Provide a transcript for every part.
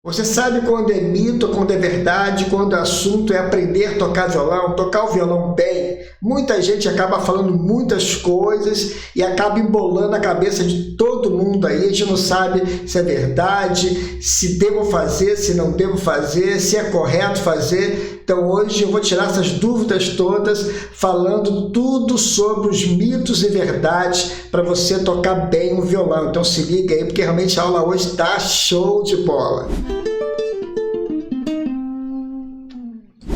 Você sabe quando é mito, quando é verdade, quando o assunto é aprender a tocar violão, tocar o violão bem. Muita gente acaba falando muitas coisas e acaba embolando a cabeça de todo mundo aí. A gente não sabe se é verdade, se devo fazer, se não devo fazer, se é correto fazer. Então hoje eu vou tirar essas dúvidas todas, falando tudo sobre os mitos e verdades para você tocar bem o violão. Então se liga aí, porque realmente a aula hoje está show de bola.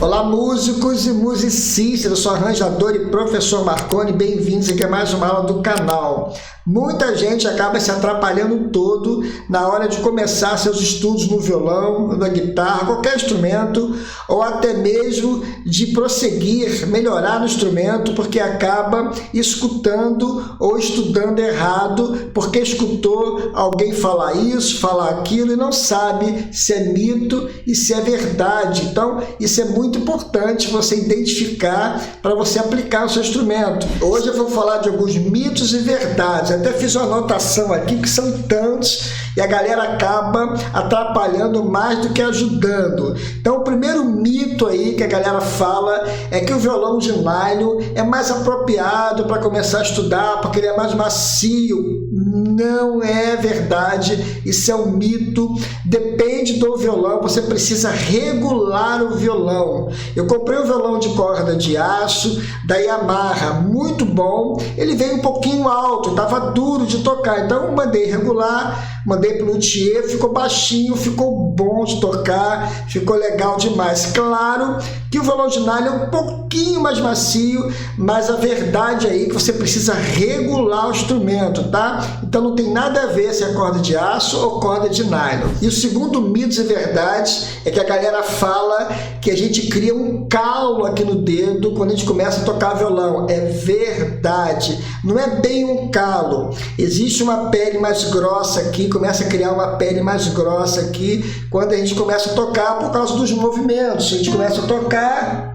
Olá músicos e musicistas, eu sou arranjador e professor Marconi, bem-vindos aqui a mais uma aula do canal. Muita gente acaba se atrapalhando todo na hora de começar seus estudos no violão, na guitarra, qualquer instrumento, ou até mesmo de prosseguir, melhorar no instrumento, porque acaba escutando ou estudando errado, porque escutou alguém falar isso, falar aquilo e não sabe se é mito e se é verdade. Então, isso é muito importante você identificar para você aplicar no seu instrumento. Hoje eu vou falar de alguns mitos e verdades. Até fiz uma anotação aqui, que são tantos, e a galera acaba atrapalhando mais do que ajudando. Então, o primeiro mito aí que a galera fala é que o violão de nylon é mais apropriado para começar a estudar, porque ele é mais macio. Não é verdade, isso é um mito. Depende do violão, você precisa regular o violão. Eu comprei um violão de corda de aço da Yamaha, muito bom. Ele veio um pouquinho alto, estava duro de tocar, então mandei regular, mandei para o luthier, ficou baixinho, ficou bom de tocar, ficou legal demais. Claro que o violão de nylon é um pouquinho mais macio, mas a verdade aí é que você precisa regular o instrumento, tá? Então não tem nada a ver se é corda de aço ou corda de nylon. E o segundo mito e verdade é que a galera fala que a gente cria um calo aqui no dedo quando a gente começa a tocar violão. É verdade, não é bem um calo. Existe uma pele mais grossa aqui, começa a criar uma pele mais grossa aqui quando a gente começa a tocar por causa dos movimentos. A gente começa a tocar,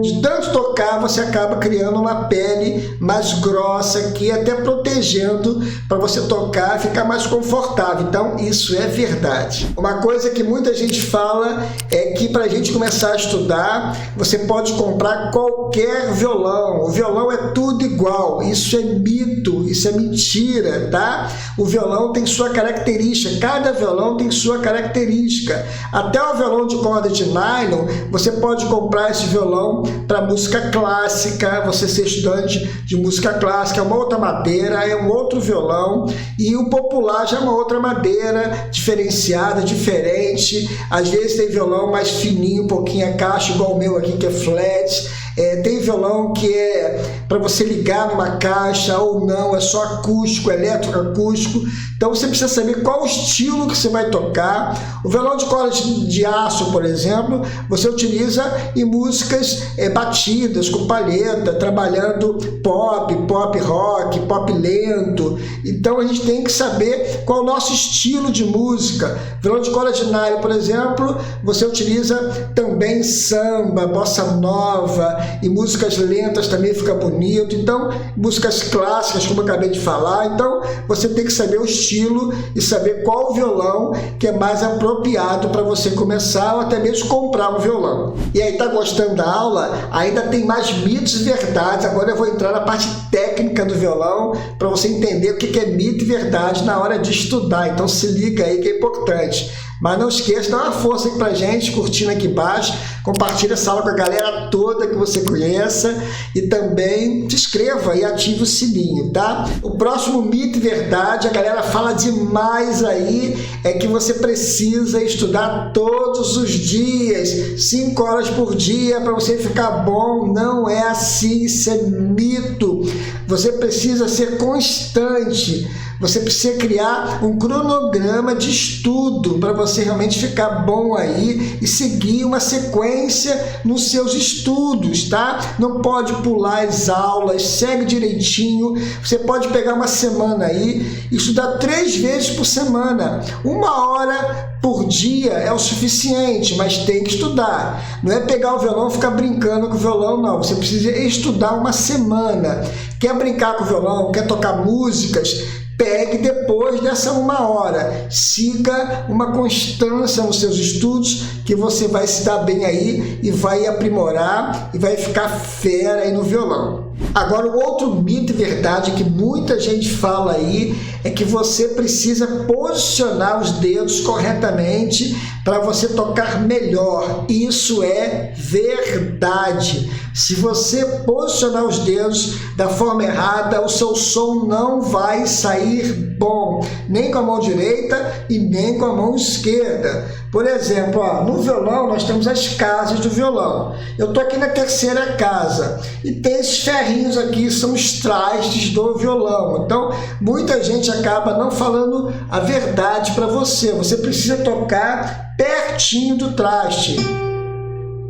de tanto tocar, você acaba criando uma pele mais grossa aqui, até protegendo para você tocar e ficar mais confortável. Então, isso é verdade. Uma coisa que muita gente fala é que para a gente começar a estudar, você pode comprar qualquer violão. O violão é tudo igual. Isso é mito, isso é mentira, tá? O violão tem sua característica, cada violão tem sua característica. Até o violão de corda de nylon, você pode comprar esse violão para música clássica, você ser estudante de música clássica, é uma outra madeira, é um outro violão, e o popular já é uma outra madeira, diferenciada, diferente. Às vezes tem violão mais fininho, um pouquinho a caixa, igual o meu aqui, que é flat. Tem violão que é para você ligar numa caixa ou não, é só acústico, eletroacústico. Então você precisa saber qual o estilo que você vai tocar. O violão de corda de aço, por exemplo, você utiliza em músicas batidas, com palheta, trabalhando pop rock, pop lento. Então a gente tem que saber qual é o nosso estilo de música. Violão de corda de nylon, por exemplo, você utiliza também samba, bossa nova, e músicas lentas também fica bonito. Então, músicas clássicas, como eu acabei de falar. Então, você tem que saber o estilo e saber qual violão que é mais apropriado para você começar ou até mesmo comprar um violão. E aí, tá gostando da aula? Ainda tem mais mitos e verdades. Agora eu vou entrar na parte técnica do violão para você entender o que é mito e verdade na hora de estudar. Então, se liga aí que é importante. Mas não esqueça, dá uma força aí pra gente, curtindo aqui embaixo, compartilha essa aula com a galera toda que você conheça e também se inscreva e ative o sininho, tá? O próximo mito e verdade, a galera fala demais aí, é que você precisa estudar todos os dias, 5 horas por dia para você ficar bom. Não é assim, isso é mito. Você precisa ser constante. Você precisa criar um cronograma de estudo para você realmente ficar bom aí e seguir uma sequência nos seus estudos, tá? Não pode pular as aulas, segue direitinho. Você pode pegar uma semana aí e estudar 3 vezes por semana. 1 hora por dia é o suficiente, mas tem que estudar. Não é pegar o violão e ficar brincando com o violão, não. Você precisa estudar uma semana. Quer brincar com o violão, quer tocar músicas, pegue depois dessa 1 hora. Siga uma constância nos seus estudos, que você vai se dar bem aí e vai aprimorar e vai ficar fera aí no violão. Agora, o outro mito e verdade que muita gente fala aí é que você precisa posicionar os dedos corretamente para você tocar melhor. Isso é verdade. Se você posicionar os dedos da forma errada, o seu som não vai sair bom, nem com a mão direita e nem com a mão esquerda. Por exemplo, no violão nós temos as casas do violão. Eu estou aqui na terceira casa e tem esses ferrinhos aqui, são os trastes do violão. Então, muita gente acaba não falando a verdade para você. Você precisa tocar pertinho do traste,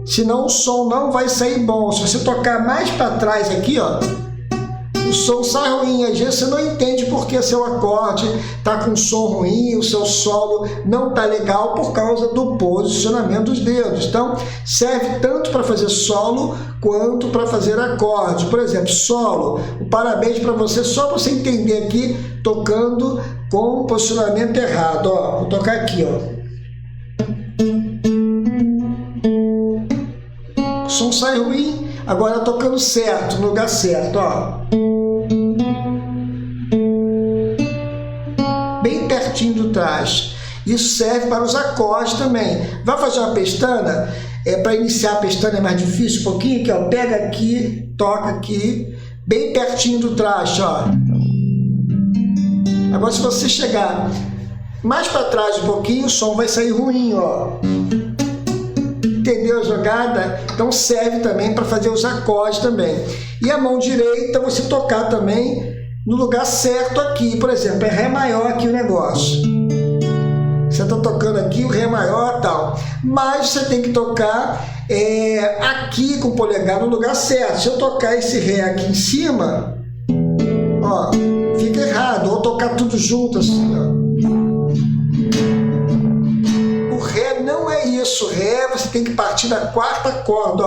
senão o som não vai sair bom. Se você tocar mais para trás aqui, o som sai ruim. Às vezes você não entende porque seu acorde está com som ruim, o seu solo não está legal por causa do posicionamento dos dedos. Então, serve tanto para fazer solo quanto para fazer acorde. Por exemplo, solo, parabéns para você, só para você entender aqui, tocando com o posicionamento errado. Vou tocar aqui, O som sai ruim, agora tocando certo, no lugar certo, bem pertinho do traste. Isso serve para os acordes também. Vai fazer uma pestana? Para iniciar a pestana é mais difícil um pouquinho, aqui, pega aqui, toca aqui, bem pertinho do traste, Agora, se você chegar mais para trás um pouquinho, o som vai sair ruim, Entendeu a jogada? Então serve também para fazer os acordes também. E a mão direita você tocar também no lugar certo aqui. Por exemplo, é Ré maior aqui o negócio. Você está tocando aqui o Ré maior e tal. Mas você tem que tocar aqui com o polegar no lugar certo. Se eu tocar esse Ré aqui em cima, fica errado. Ou tocar tudo junto assim, O Ré não é isso. O Ré você tem que partir da quarta corda,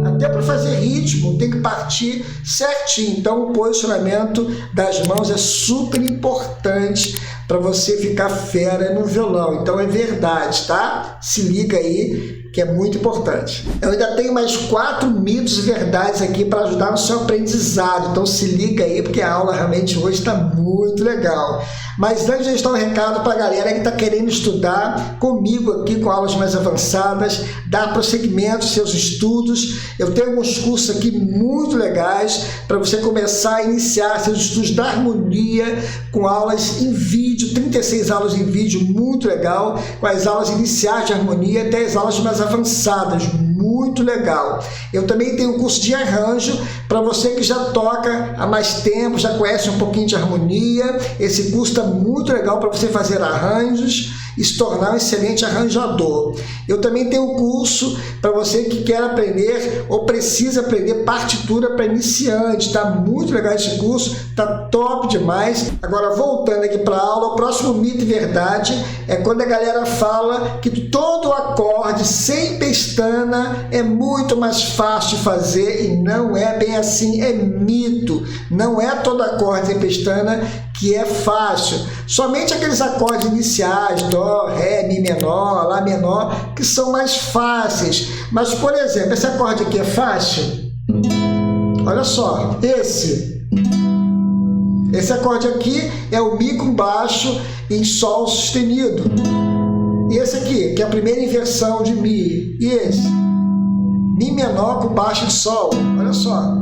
Até para fazer ritmo tem que partir certinho. Então o posicionamento das mãos é super importante para você ficar fera no violão. Então é verdade, tá? Se liga aí que é muito importante. Eu ainda tenho mais 4 mitos e verdades aqui para ajudar no seu aprendizado. Então se liga aí porque a aula realmente hoje está muito legal. Mas antes de deixar um recado para a galera que está querendo estudar comigo aqui com aulas mais avançadas, dar prosseguimento aos seus estudos, eu tenho alguns cursos aqui muito legais para você começar a iniciar seus estudos da harmonia com aulas em vídeo, 36 aulas em vídeo, muito legal, com as aulas iniciais de harmonia até as aulas mais avançadas, muito legal. Eu também tenho um curso de arranjo para você que já toca há mais tempo, já conhece um pouquinho de harmonia. Esse curso está muito legal para você fazer arranjos e se tornar um excelente arranjador. Eu também tenho um curso para você que quer aprender ou precisa aprender partitura para iniciante. Está muito legal esse curso, está top demais. Agora, voltando aqui para a aula, o próximo mito e verdade é quando a galera fala que todo acorde sem pestana é muito mais fácil de fazer, e não é bem assim, é mito. Não é todo acorde sem pestana que é fácil. Somente aqueles acordes iniciais, Dó, Ré, Mi menor, Lá menor, que são mais fáceis. Mas, por exemplo, esse acorde aqui é fácil? Olha só, esse acorde aqui é o Mi com baixo em Sol sustenido. E esse aqui, que é a primeira inversão de Mi. E esse? Mi menor com baixo de Sol. Olha só.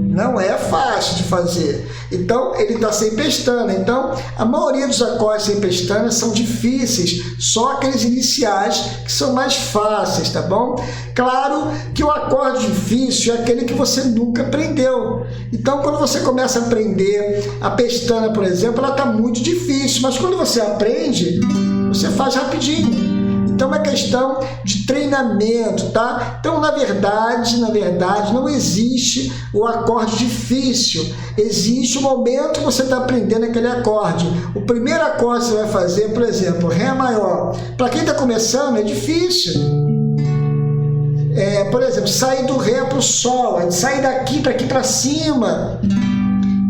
Não é fácil de fazer. Então, ele está sem pestana. Então, a maioria dos acordes sem pestana são difíceis. Só aqueles iniciais que são mais fáceis, tá bom? Claro que o acorde difícil é aquele que você nunca aprendeu. Então, quando você começa a aprender a pestana, por exemplo, ela está muito difícil. Mas quando você aprende, você faz rapidinho. Então, é questão de treinamento, tá? Então, na verdade, não existe o acorde difícil. Existe o momento que você está aprendendo aquele acorde. O primeiro acorde que você vai fazer, por exemplo, Ré maior. Para quem está começando, é difícil. Por exemplo, sair do Ré para o Sol, sair daqui para aqui para cima.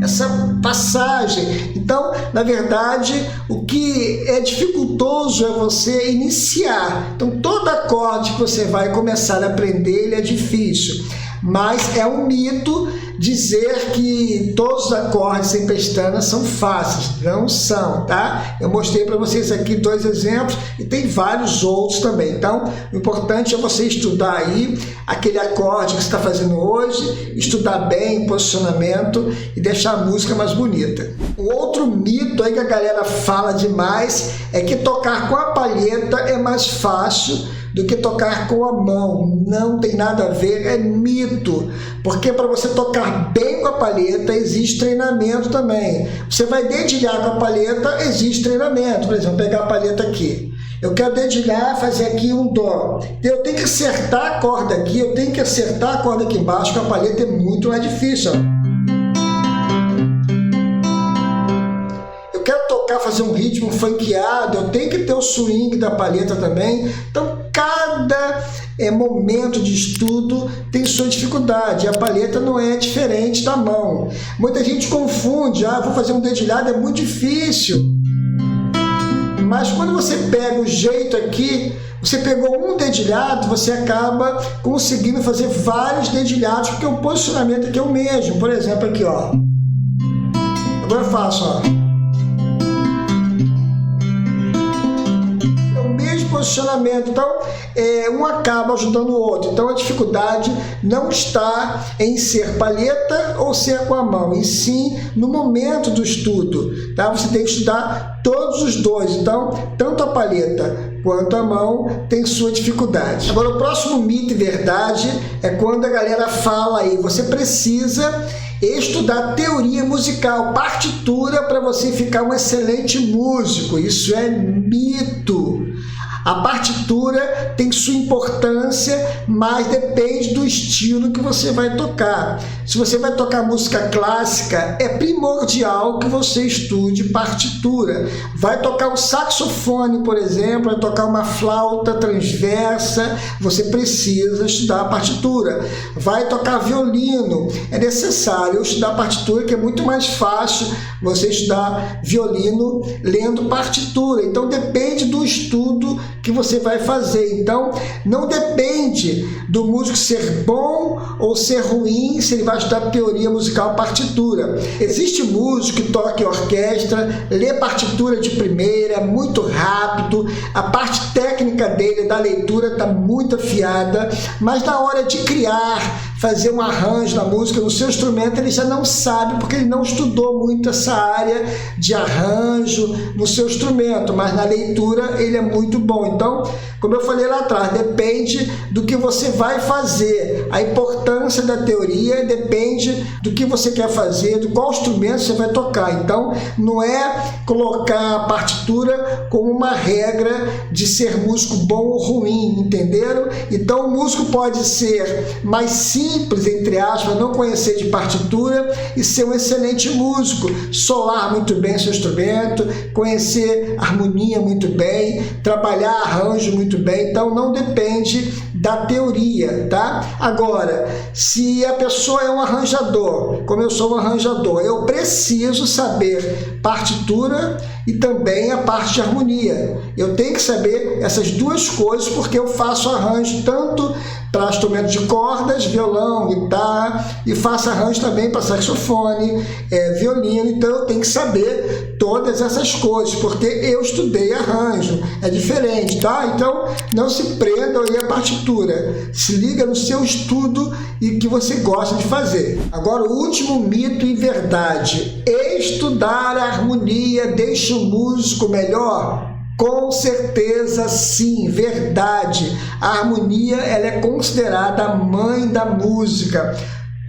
essa passagem. Então, na verdade, o que é dificultoso é você iniciar. Então, todo acorde que você vai começar a aprender, ele é difícil. Mas é um mito dizer que todos os acordes sem pestana são fáceis. Não são, tá? Eu mostrei para vocês aqui 2 exemplos e tem vários outros também. Então, o importante é você estudar aí aquele acorde que você está fazendo hoje, estudar bem o posicionamento e deixar a música mais bonita. O outro mito aí que a galera fala demais é que tocar com a palheta é mais fácil do que tocar com a mão. Não tem nada a ver, é mito. Porque para você tocar bem com a palheta, existe treinamento também. Você vai dedilhar com a palheta, existe treinamento. Por exemplo, pegar a palheta aqui. Eu quero dedilhar, fazer aqui um dó. Eu tenho que acertar a corda aqui, eu tenho que acertar a corda aqui embaixo, com a palheta é muito mais difícil. Eu quero tocar, fazer um ritmo funkeado, eu tenho que ter o swing da palheta também. Então, cada momento de estudo tem sua dificuldade. A palheta não é diferente da mão. Muita gente confunde, vou fazer um dedilhado, é muito difícil. Mas quando você pega o jeito aqui, você pegou um dedilhado, você acaba conseguindo fazer vários dedilhados, porque o posicionamento aqui é o mesmo. Por exemplo, aqui, ó. Agora eu faço, ó. Posicionamento, então um acaba ajudando o outro. Então a dificuldade não está em ser palheta ou ser com a mão, e sim no momento do estudo, tá? Você tem que estudar todos os dois. Então tanto a palheta quanto a mão tem sua dificuldade. Agora, o próximo mito e verdade é quando a galera fala aí, você precisa estudar teoria musical, partitura, para você ficar um excelente músico. Isso é mito. A partitura tem sua importância, mas depende do estilo que você vai tocar. Se você vai tocar música clássica, é primordial que você estude partitura. Vai tocar um saxofone, por exemplo, vai tocar uma flauta transversa, você precisa estudar a partitura. Vai tocar violino, é necessário estudar a partitura, que é muito mais fácil você estudar violino lendo partitura. Então depende do estudo que você vai fazer. Então não depende do músico ser bom ou ser ruim se ele vai estudar teoria musical, partitura. Existe músico que toca em orquestra, lê partitura de primeira, muito rápido, a parte técnica dele, da leitura, está muito afiada, mas na hora de criar, fazer um arranjo na música, no seu instrumento, ele já não sabe, porque ele não estudou muito essa área de arranjo no seu instrumento, mas na leitura ele é muito bom. Então, como eu falei lá atrás, depende do que você vai fazer. A importância da teoria depende do que você quer fazer, do qual instrumento você vai tocar. Então, não é colocar a partitura como uma regra de ser músico bom ou ruim, entenderam? Então, o músico pode ser mais simples, entre aspas, não conhecer de partitura e ser um excelente músico, solar muito bem seu instrumento, conhecer harmonia muito bem, trabalhar arranjo muito bem. Então não depende da teoria, tá? Agora, se a pessoa é um arranjador, como eu sou um arranjador, eu preciso saber partitura e também a parte de harmonia. Eu tenho que saber essas duas coisas, porque eu faço arranjo tanto para instrumentos de cordas, violão, guitarra, e faço arranjo também para saxofone, violino. Então eu tenho que saber todas essas coisas, porque eu estudei arranjo, é diferente, tá? Então não se prenda aí a partitura, se liga no seu estudo e que você gosta de fazer. Agora, o último mito e verdade: estudar a harmonia deixa o músico melhor? Com certeza sim, verdade. A harmonia, ela é considerada a mãe da música.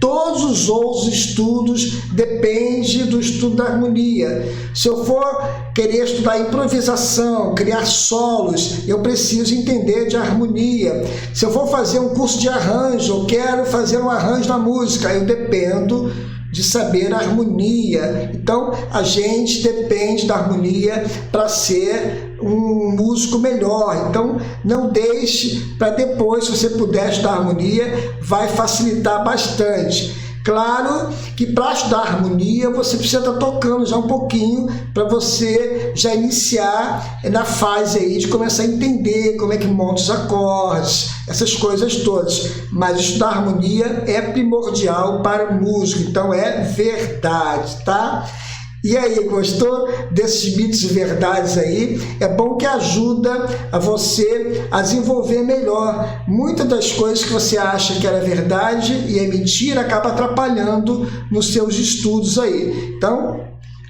Todos os outros estudos dependem do estudo da harmonia. Se eu for querer estudar improvisação, criar solos, eu preciso entender de harmonia. Se eu for fazer um curso de arranjo, eu quero fazer um arranjo na música, eu dependo de saber a harmonia. Então a gente depende da harmonia para ser um músico melhor. Então não deixe para depois, se você puder estudar harmonia, vai facilitar bastante. Claro que para estudar harmonia você precisa estar tocando já um pouquinho para você já iniciar na fase aí de começar a entender como é que monta os acordes, essas coisas todas. Mas estudar harmonia é primordial para o músico, então é verdade, tá? E aí, gostou desses mitos e verdades aí? É bom que ajuda a você a desenvolver melhor. Muitas das coisas que você acha que era verdade e é mentira, acaba atrapalhando nos seus estudos aí. Então,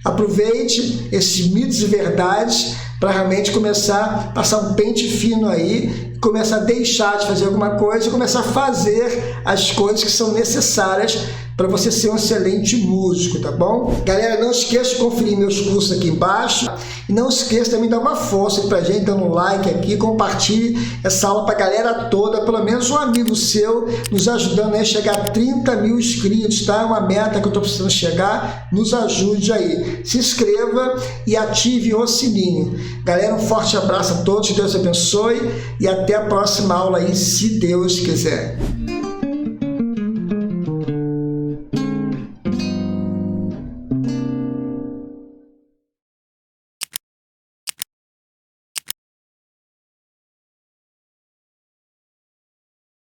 aproveite esses mitos e verdades para realmente começar a passar um pente fino aí, começar a deixar de fazer alguma coisa e começar a fazer as coisas que são necessárias para você ser um excelente músico, tá bom? Galera, não esqueça de conferir meus cursos aqui embaixo e não esqueça também de dar uma força pra gente, dando um like aqui, compartilhe essa aula pra galera toda, pelo menos um amigo seu, nos ajudando a chegar a 30 mil inscritos, tá? É uma meta que eu tô precisando chegar, nos ajude aí. Se inscreva e ative o sininho. Galera, um forte abraço a todos, Deus abençoe e até a próxima aula aí, se Deus quiser.